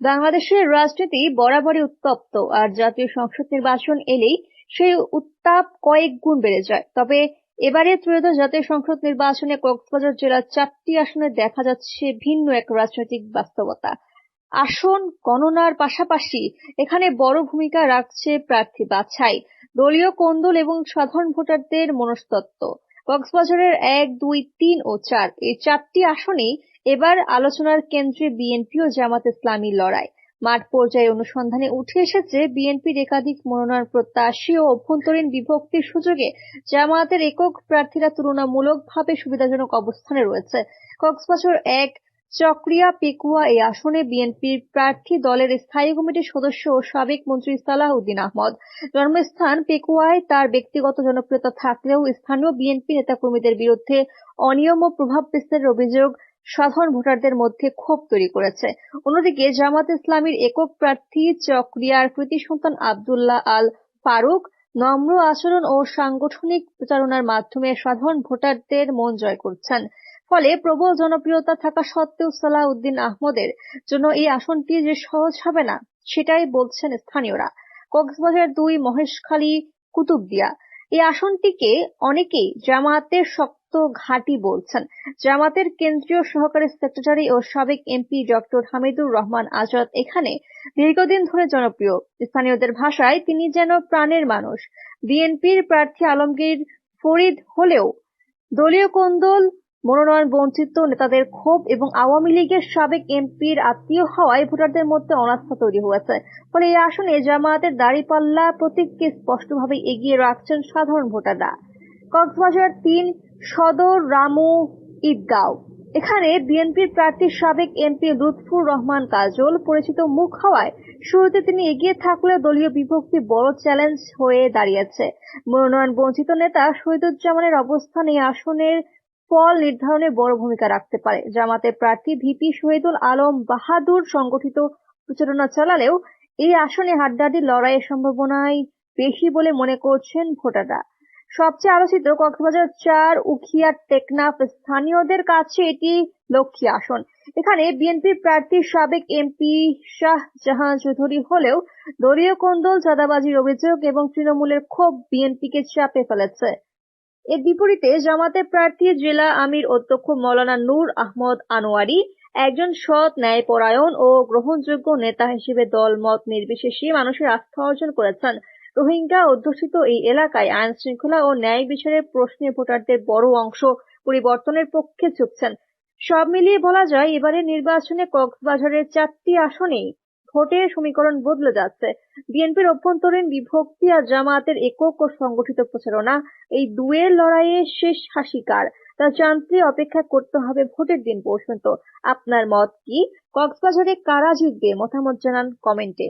বাংলাদেশের রাজনীতি বরাবরই উত্তপ্ত, আর জাতীয় সংসদ নির্বাচন এলেই সেই উত্তাপ কয়েক গুণ বেড়ে যায়। তবে এবারে ত্রয়োদশ জাতীয় সংসদ নির্বাচনে কক্সবাজার জেলার 4টি আসনে দেখা যাচ্ছে ভিন্ন এক রাজনৈতিক বাস্তবতা। আসন গণনার পাশাপাশি এখানে বড় ভূমিকা রাখছে প্রার্থী বাছাই, দলীয় কোন্দল এবং সাধারণ ভোটারদের মনস্তত্ত্ব। কক্সবাজারের 1, 2, 3 ও 4 এই 4টি আসনেই এবার আলোচনার কেন্দ্রে বিএনপি ও জামাত ইসলামীর লড়াই। মাঠ পর্যায়ে অনুসন্ধানে উঠে এসেছে বিএনপির একাধিক মনোনয়ন প্রত্যাশী ও অভ্যন্তরীণ বিভক্তির সুযোগে জামায়াতের একক প্রার্থীরা তুলনামূলকভাবে সুবিধাজনক অবস্থানে রয়েছে। কক্সবাজার 1 চকরিয়া পেকুয়া এই আসনে বিএনপির প্রার্থী দলের স্থায়ী কমিটির সদস্য ও সাবেক মন্ত্রী সালাহ উদ্দিন আহমদ। জন্মস্থান পেকুয়ায় তার ব্যক্তিগত জনপ্রিয়তা থাকলেও স্থানীয় বিএনপি নেতাকর্মীদের বিরুদ্ধে অনিয়ম ও প্রভাব বিস্তারের অভিযোগ সাধারণ ভোটারদের মধ্যে ক্ষোভ তৈরি করেছে। অন্যদিকে জামাত ইসলামীর একক প্রার্থী চকরিয়ার কৃতি সন্তান আব্দুল্লাহ আল ফারুক নম্র আচরণ ও সাংগঠনিক প্রচারণার মাধ্যমে সাধারণ ভোটারদের মন জয় করছেন। ফলে প্রবল জনপ্রিয়তা থাকা সত্ত্বেও সালাহ উদ্দিন আহমদের জন্য এই আসনটি যে সহজ হবে না, সেটাই বলছেন স্থানীয়রা। কক্সবাজার 2 মহেশখালী কুতুবদিয়া এই আসনটিকে অনেকেই জামায়াতের শক্ত ঘাঁটি বলছেন। জামায়াতের কেন্দ্রীয় সহকারী সেক্রেটারি ও সাবেক এমপি ডক্টর হামিদুর রহমান আজাদ এখানে দীর্ঘদিন ধরে জনপ্রিয়। স্থানীয়দের ভাষায় তিনি যেন প্রাণের মানুষ। বিএনপির প্রার্থী আলমগীর ফরিদ হলেও দলীয় কোন্দল, মনোনয়ন বঞ্চিত নেতাদের ক্ষোভ এবং আওয়ামী লীগের সাবেক এমপির আত্মীয় হওয়ায় ভোটারদের মধ্যে অনাস্থা তৈরি হয়েছে। ফলে এই আসনে জামায়াতের দাঁড়িপাল্লা প্রতীককে স্পষ্টভাবে এগিয়ে রাখছেন সাধারণ ভোটাররা। কক্সবাজার 3 সদর রামু ঈদগাঁও এখানে বিএনপির প্রার্থী সাবেক এমপি লুৎফুর রহমান কাজল পরিচিত মুখ হওয়ায় শুরুতে তিনি এগিয়ে থাকলেও দলীয় বিভক্তি বড় চ্যালেঞ্জ হয়ে দাঁড়িয়েছে। মনোনয়ন বঞ্চিত নেতা শহীদুজ্জামানের অবস্থান এই আসনের ফল নির্ধারণে বড় ভূমিকা রাখতে পারে। জামাতের প্রার্থী ভিপি শহীদুল আলম বাহাদুর সংগঠিত প্রচারণা চালালেও এই আসনে হাড্ডাহাড্ডি লড়াইয়ের সম্ভাবনাই বেশি বলে মনে করছেন ভোটাররা। সবচেয়ে আলোচিত কক্সবাজার 4 উখিয়া টেকনাফ স্থানীয়দের কাছে এটি লক্ষ্মী আসন। এখানে বিএনপির প্রার্থী সাবেক এমপি শাহজাহান চৌধুরী হলেও দলীয় কোন্দল, চাঁদাবাজির অভিযোগ এবং তৃণমূলের ক্ষোভ বিএনপিকে চাপে ফেলেছে। এর বিপরীতে জামাতের প্রার্থী জেলা আমির অধ্যক্ষ মাওলানা নূর আহমদ আনোয়ারি একজন সৎ, ন্যায়পরায়ণ ও গ্রহণযোগ্য নেতা হিসেবে দলমত নির্বিশেষে মানুষের আস্থা অর্জন করেছেন। রোহিঙ্গা অধ্যুষিত এই এলাকায় আইন শৃঙ্খলা ও ন্যায় বিচারের প্রশ্নে ভোটারদের বড় অংশ পরিবর্তনের পক্ষে ঝুঁকছেন। সব মিলিয়ে বলা যায় এবারের নির্বাচনে কক্সবাজারের 4টি আসনেই ভোটের সমীকরণ বদলে যাচ্ছে। বিএনপির অভ্যন্তরীণ বিভক্তি আর জামায়াতের একক ও সংগঠিত প্রচারণা, এই দুয়ের লড়াইয়ে শেষ হাসি কার তা জানতে অপেক্ষা করতে হবে ভোটের দিন পর্যন্ত। আপনার মত কি? কক্সবাজারে কারা জিতবে? মতামত জানান কমেন্টে।